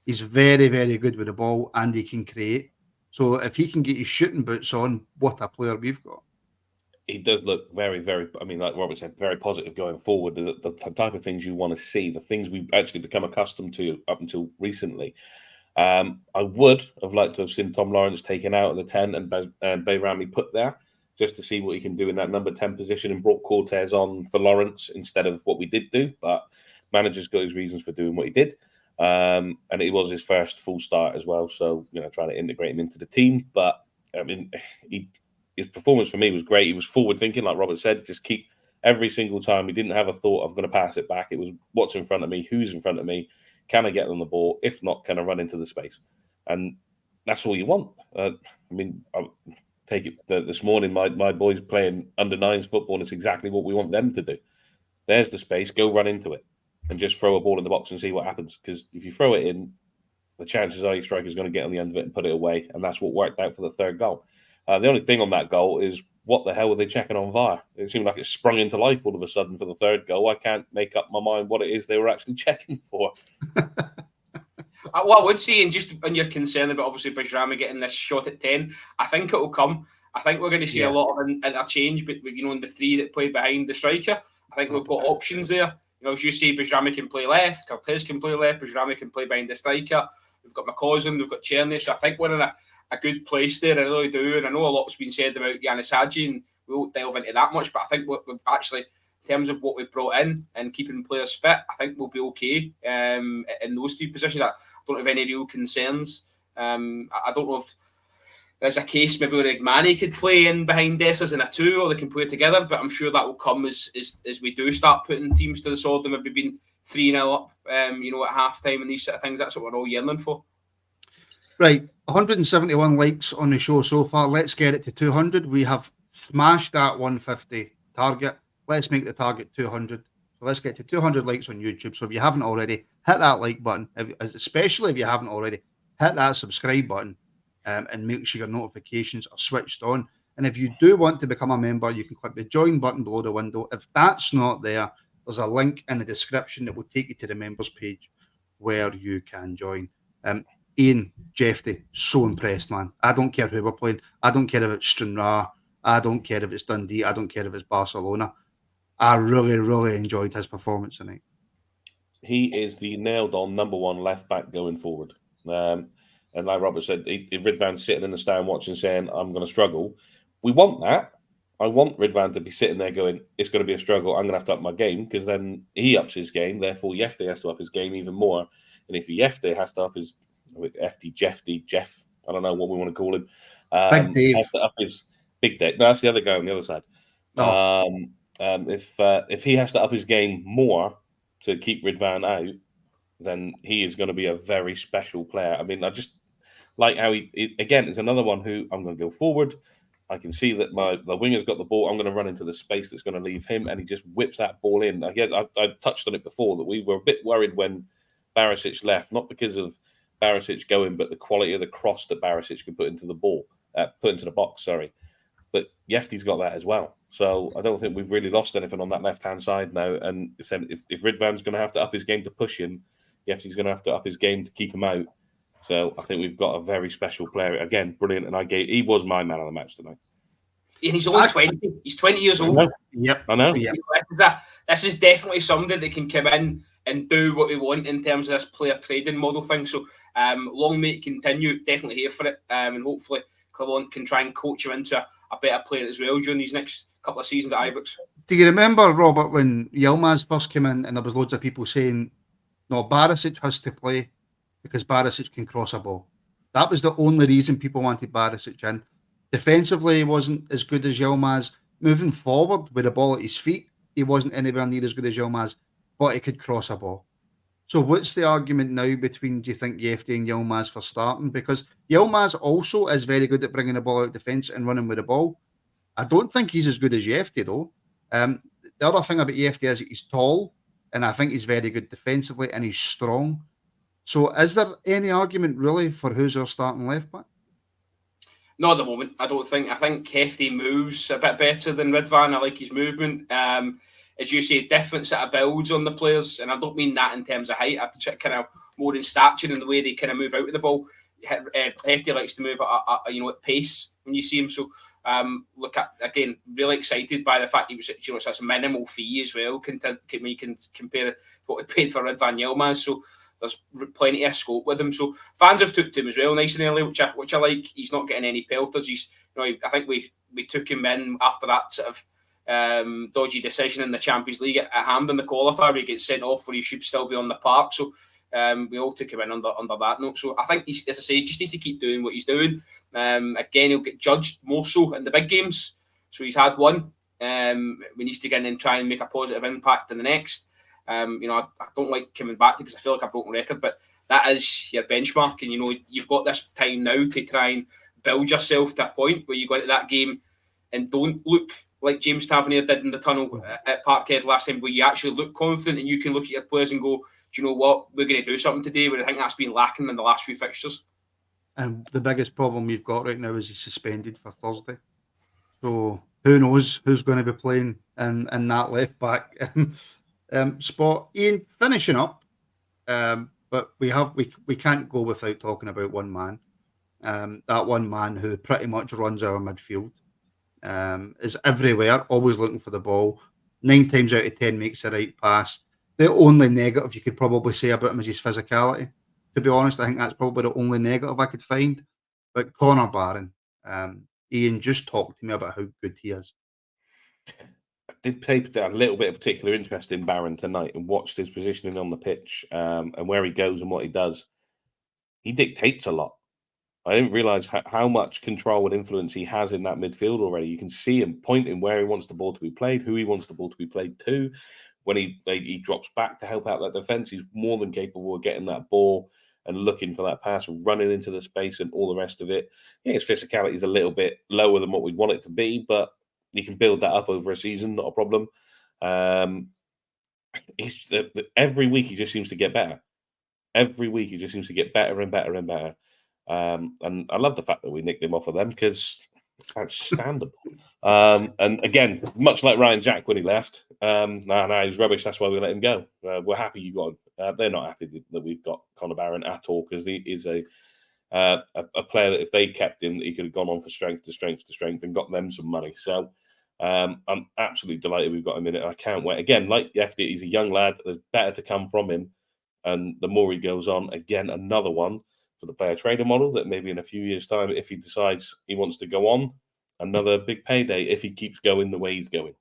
He's very, very good with the ball, and he can create. So if he can get his shooting boots on, what a player we've got. He does look very, very, like Robert said, very positive going forward. The type of things you want to see, the things we've actually become accustomed to up until recently. I would have liked to have seen Tom Lawrence taken out of the 10 and Bajrami put there, just to see what he can do in that number 10 position, and brought Cortez on for Lawrence instead of what we did do. But manager's got his reasons for doing what he did. And it was his first full start as well. So, trying to integrate him into the team. But, his performance for me was great. He was forward thinking, like Robert said, just keep every single time. He didn't have a thought of going to pass it back. It was what's in front of me, who's in front of me, can I get on the ball? If not, can I run into the space? And that's all you want. I take it that this morning, my boys playing under-9s football, and it's exactly what we want them to do. There's the space, go run into it and just throw a ball in the box and see what happens. Because if you throw it in, the chances are your striker's going to get on the end of it and put it away. And that's what worked out for the third goal. The only thing on that goal is, what the hell were they checking on VAR? It seemed like it sprung into life all of a sudden for the third goal. I can't make up my mind what it is they were actually checking for. What I would say, and just when you're concerned about obviously Bajrami getting this shot at 10, I think it will come. I think we're going to see a lot of interchange, but in the three that play behind the striker. I think we've got options there. As you say, Bajrami can play left, Cortez can play left, Bajrami can play behind the striker. We've got McCausland, we've got Cherny, so I think we're in a good place there. I really do, and I know a lot's been said about Yanis Hadji, and we won't delve into that much, but I think we've actually, in terms of what we've brought in and keeping players fit, I think we'll be okay in those three positions. I don't have any real concerns. I don't know if there's a case maybe where Manny could play in behind Dessers in a 2, or they can play together, but I'm sure that will come as we do start putting teams to the sword and maybe being 3-0 up, at half-time and these sort of things. That's what we're all yearning for. Right, 171 likes on the show so far. Let's get it to 200. We have smashed that 150 target. Let's make the target 200. So let's get to 200 likes on YouTube. So if you haven't already, hit that like button. Especially if you haven't already, hit that subscribe button and make sure your notifications are switched on. And if you do want to become a member, you can click the join button below the window. If that's not there, there's a link in the description that will take you to the members page where you can join. Ian, Jeffy, so impressed, man. I don't care who we're playing. I don't care if it's Stranraer. I don't care if it's Dundee. I don't care if it's Barcelona. I really, really enjoyed his performance tonight. He is the nailed-on number one left-back going forward. And like Robert said, Ridvan's sitting in the stand watching, saying, I'm going to struggle. We want that. I want Ridvan to be sitting there going, it's going to be a struggle. I'm going to have to up my game, because then he ups his game. Therefore, Jefte has to up his game even more. And if Jefte has to up his Jeff, I don't know what we want to call him. Big Dave. Has to up his Big Dave. No, that's the other guy on the other side. Oh. If he has to up his game more to keep Ridvan out, then he is going to be a very special player. I mean, I just like how he again, it's another one who I'm going to go forward. I can see that the winger's got the ball. I'm going to run into the space that's going to leave him, and he just whips that ball in. Again, I touched on it before that we were a bit worried when Barisic left, not because of Barisic going, but the quality of the cross that Barisic could put into the box. Sorry, but Yefty's got that as well. So I don't think we've really lost anything on that left-hand side now. And if Ridvan's going to have to up his game to push him, Yefty's going to have to up his game to keep him out. So I think we've got a very special player. Again, brilliant. And he was my man of the match tonight. And he's only 20. He's 20 years old. Yep. I know. Yep. This is definitely somebody that can come in and do what we want in terms of this player trading model thing. So long may it continue. Definitely here for it. And hopefully Clermont can try and coach him into a better player as well during these next couple of seasons at Ibrox. Do you remember, Robert, when Yilmaz first came in and there was loads of people saying, no, Barisic has to play because Barisic can cross a ball. That was the only reason people wanted Barisic in. Defensively, he wasn't as good as Yilmaz. Moving forward with the ball at his feet, he wasn't anywhere near as good as Yilmaz, but he could cross a ball. So what's the argument now between, do you think, Yefty and Yilmaz for starting? Because Yilmaz also is very good at bringing the ball out defence and running with the ball. I don't think he's as good as Yefty, though. The other thing about Yefty is that he's tall, and I think he's very good defensively, and he's strong. So is there any argument, really, for who's our starting left-back? Not at the moment, I don't think. I think Hefty moves a bit better than Ridvan. I like his movement. As you say, different set of builds on the players, and I don't mean that in terms of height. I have to check kind of more in stature and the way they kind of move out of the ball. Hefty likes to move at pace when you see him. So look at again, really excited by the fact he was such a minimal fee as well. When you can compare it to what we paid for Ridvan Yilmaz. So there's plenty of scope with him. So fans have took to him as well, nice and early, which I like. He's not getting any pelters. I think we took him in after that sort of dodgy decision in the Champions League at hand in the qualifier. He gets sent off where he should still be on the park. So we all took him in under that note. So I think he's, as I say, he just needs to keep doing what he's doing. Again, he'll get judged more so in the big games. So he's had one. We need to get in and try and make a positive impact in the next. I don't like coming back because I feel like I've broken record, but that is your benchmark, and you've got this time now to try and build yourself to a point where you go into that game and don't look like James Tavernier did in the tunnel at Parkhead last time, where you actually look confident and you can look at your players and go, do you know what, we're going to do something today, where I think that's been lacking in the last few fixtures. And the biggest problem we've got right now is he's suspended for Thursday. So who knows who's going to be playing in that left back spot. Ian, finishing up, but we can't go without talking about one man. That one man who pretty much runs our midfield, is everywhere, always looking for the ball. 9 times out of 10 makes the right pass. The only negative you could probably say about him is his physicality. To be honest, I think that's probably the only negative I could find. But Connor Barron, Ian, just talk to me about how good he is. I did take a little bit of particular interest in Barron tonight and watched his positioning on the pitch and where he goes and what he does. He dictates a lot. I didn't realise how much control and influence he has in that midfield already. You can see him pointing where he wants the ball to be played, who he wants the ball to be played to. When he drops back to help out that defence, he's more than capable of getting that ball and looking for that pass, running into the space and all the rest of it. Yeah, his physicality is a little bit lower than what we'd want it to be, but you can build that up over a season, not a problem. Every week he just seems to get better. Every week he just seems to get better and better and better. And I love the fact that we nicked him off of them because I can't stand him. And again, much like Ryan Jack when he left, no, he's rubbish. That's why we let him go. We're happy you got him. They're not happy that we've got Connor Barron at all because he is a player that if they kept him, he could have gone on for strength to strength to strength and got them some money. So I'm absolutely delighted we've got him in it. I can't wait. Again, like Yefty, he's a young lad. There's better to come from him. And the more he goes on, again, another one for the player trader model that maybe in a few years' time, if he decides he wants to go on, another big payday if he keeps going the way he's going.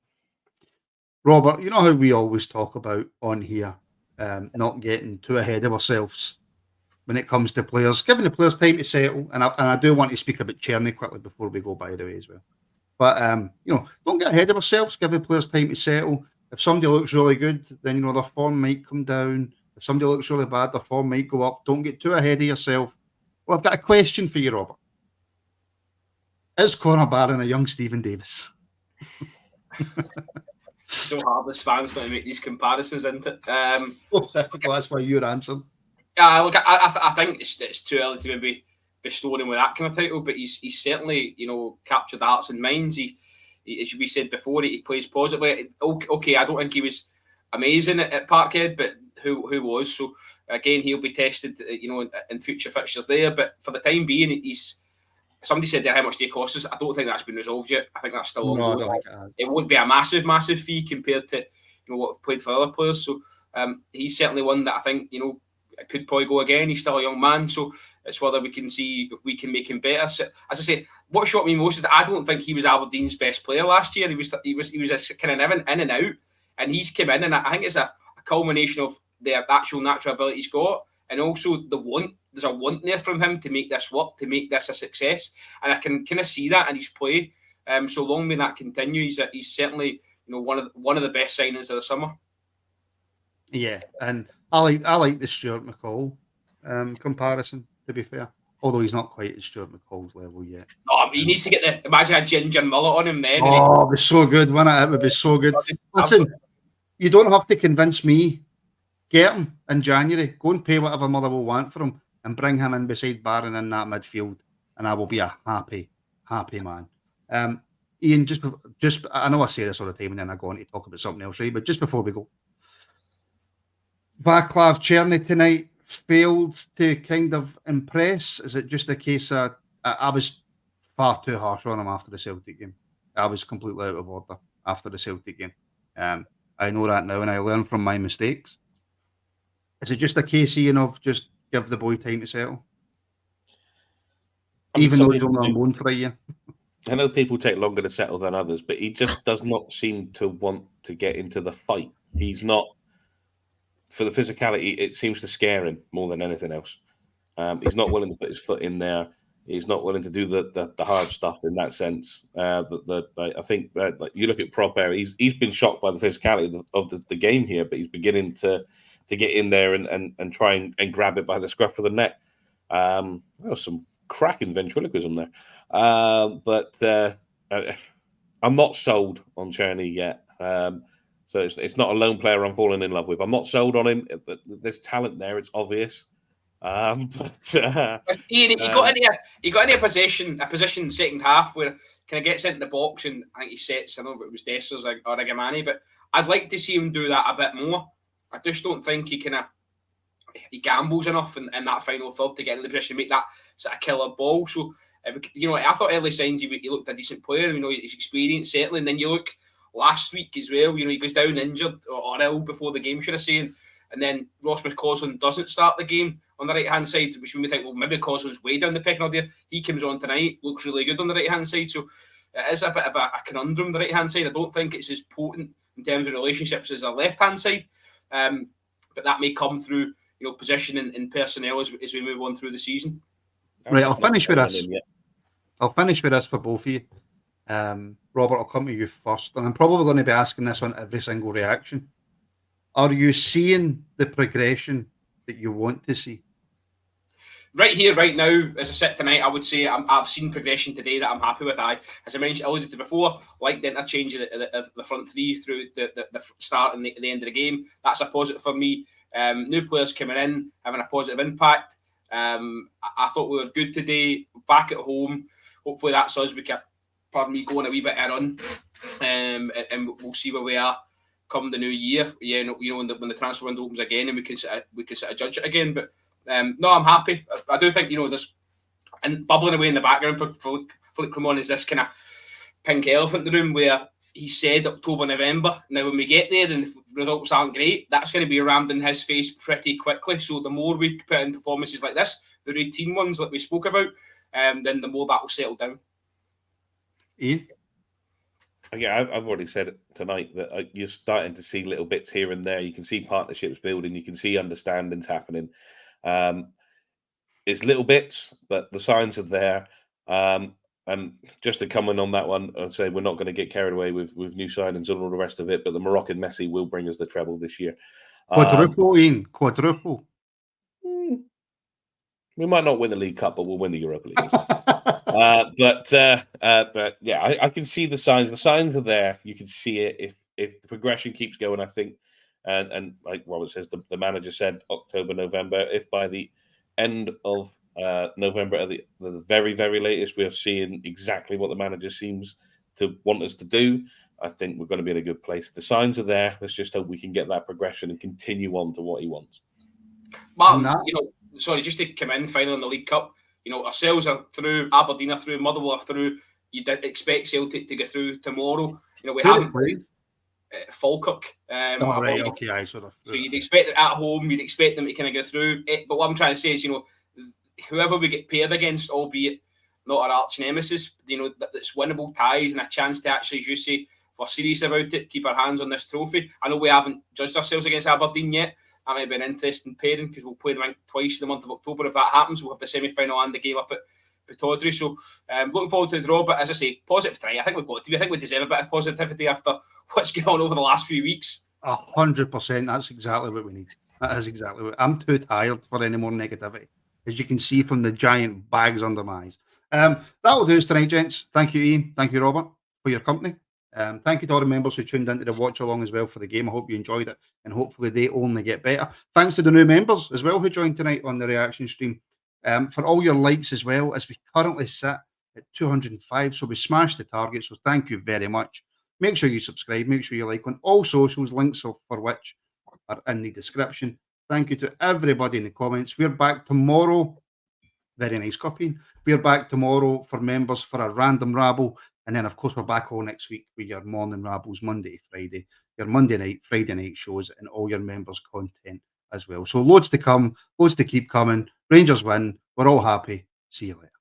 Robert, you know how we always talk about on here, not getting too ahead of ourselves when it comes to players, giving the players time to settle. And I do want to speak about Czerny quickly before we go, by the way, as well. But, don't get ahead of ourselves, give the players time to settle. If somebody looks really good, then, their form might come down. If somebody looks really bad, their form might go up. Don't get too ahead of yourself. Well, I've got a question for you, Robert. Is Conor Barron a young Stephen Davis? So hard as fans to make these comparisons, isn't it? Difficult. That's why you're answering. Look, I think it's too early to maybe bestow him with that kind of title, but he's certainly, you know, captured hearts and minds. He as we said before, he plays positively. Okay, I don't think he was amazing at Parkhead, but who was? So again, he'll be tested, you know, in future fixtures there. But for the time being, he's. Somebody said there how much they cost us. I don't think that's been resolved yet. I think that's still ongoing. I don't think it has. It won't be a massive fee compared to, you know, what I've played for other players. So he's certainly one that I think, you know, could probably go again. He's still a young man, so it's whether we can see if we can make him better. So, as I say, what shocked me most is that I don't think he was Aberdeen's best player last year. He was a kind of in and out, and he's come in, and I think it's a culmination of the actual natural ability he's got, and also the want. There's a want there from him to make this work, to make this a success, and I can kind of see that in his play. So long may that continue. He's certainly, you know, one of the best signings of the summer. Yeah, and I like the Stuart McCall comparison, to be fair. Although he's not quite at Stuart McCall's level yet. Oh, he needs to get imagine a ginger mullet on him then. Oh, it would be so good, wouldn't it? It would be so good. Listen, you don't have to convince me. Get him in January. Go and pay whatever Motherwell want for him and bring him in beside Barron in that midfield, and I will be a happy man. Ian, just I know I say this all the time and then I go on to talk about something else, right? But just before we go, Vaclav Cherny tonight failed to kind of impress. Is it just a case of I was far too harsh on him after the Celtic game? I was completely out of order after the Celtic game. I know that now, and I learn from my mistakes. Is it just a case, Ian, of just give the boy time to settle? Even though he's only on loan for a year. I know people take longer to settle than others, but he just does not seem to want to get into the fight. He's not, for the physicality, it seems to scare him more than anything else. He's not willing to put his foot in there. He's not willing to do the hard stuff in that sense. I think like you look at Proper, he's been shocked by the physicality of the game here, but he's beginning to get in there and try and grab it by the scruff of the neck. There was some cracking ventriloquism there. But I'm not sold on Cherny yet. So it's not a lone player I'm falling in love with. I'm not sold on him. There's talent there. It's obvious. Ian, he got into a position second half where kind of gets into the box and I think he sets. I don't know if it was Dessers or Rigamani, but I'd like to see him do that a bit more. I just don't think he gambles enough in that final third to get in the position to make that sort of killer ball. So, you know, I thought early signs he looked a decent player. You know, his experience certainly. And then you look last week as well. You know, he goes down injured or ill before the game, should I say? And then Ross McCausland doesn't start the game on the right hand side, which made me think, well, maybe Causland's way down the pecking order. He comes on tonight, looks really good on the right hand side. So it is a bit of a conundrum. The right hand side, I don't think it's as potent in terms of relationships as the left hand side. But that may come through, you know, position and personnel as we move on through the season. Right, I'll finish with this. I'll finish with this for both of you. Robert, I'll come to you first, and I'm probably going to be asking this on every single reaction. Are you seeing the progression that you want to see? Right here, right now, as I sit tonight, I would say I've seen progression today that I'm happy with. As I mentioned, alluded to before, like the interchange of the front three through the start and the end of the game. That's a positive for me. New players coming in, having a positive impact. I thought we were good today, back at home. Hopefully that's us. We can, pardon me, going a wee bit on, and we'll see where we are come the new year. Yeah, you know, when the transfer window opens again, and we can sort of judge it again. But no, I'm happy. I do think, you know, there's and bubbling away in the background for Philippe Clement is this kind of pink elephant in the room where he said October, November. Now, when we get there and the results aren't great, that's going to be rammed in his face pretty quickly. So the more we put in performances like this, the routine ones that we spoke about, then the more that will settle down. Ian? Yeah, I've already said it tonight that you're starting to see little bits here and there. You can see partnerships building. You can see understandings happening. It's little bits, but the signs are there. And just to come in on that one, I'd say we're not going to get carried away with new signings and all the rest of it, but the Moroccan Messi will bring us the treble this year. Quadruple, Ian. Quadruple. We might not win the League Cup, but we'll win the Europa League. But yeah, I can see the signs. The signs are there. You can see it if the progression keeps going. I think, and like Robert says, the manager said October, November. If by the end of November, at the very, very latest, we are seeing exactly what the manager seems to want us to do, I think we're going to be in a good place. The signs are there. Let's just hope we can get that progression and continue on to what he wants. Martin, sorry, just to come in final in the League Cup, ourselves are through, Aberdeen are through, Motherwell are through. You did expect Celtic to get through tomorrow. We haven't played Falkirk. Right, okay, so you'd expect it at home, you'd expect them to kind of go through it. But what I'm trying to say is, whoever we get paired against, albeit not our arch nemesis, that's winnable ties and a chance to actually, as you say, if we're serious about it, keep our hands on this trophy. I know we haven't judged ourselves against Aberdeen yet. That might be an interesting pairing because we'll play them twice in the month of October. If that happens, we'll have the semi-final and the game up at Pittodrie. So looking forward to the draw. But as I say, positive try. I think we've got to be. I think we deserve a bit of positivity after what's going on over the last few weeks. 100%. That's exactly what we need. That is exactly what I'm too tired for any more negativity, as you can see from the giant bags under my eyes. That will do us tonight, gents. Thank you, Ian. Thank you, Robert, for your company. Thank you to all the members who tuned into the watch along as well for the game. I hope you enjoyed it, and hopefully they only get better. Thanks to the new members as well who joined tonight on the reaction stream. For all your likes as well, as we currently sit at 205, so we smashed the target. So thank you very much. Make sure you subscribe. Make sure you like on all socials, links for which are in the description. Thank you to everybody in the comments. We're back tomorrow. Very nice copying. We're back tomorrow for members for a random rabble. And then, of course, we're back all next week with your morning rabbles, Monday, Friday, your Monday night, Friday night shows, and all your members' content as well. So loads to come, loads to keep coming. Rangers win. We're all happy. See you later.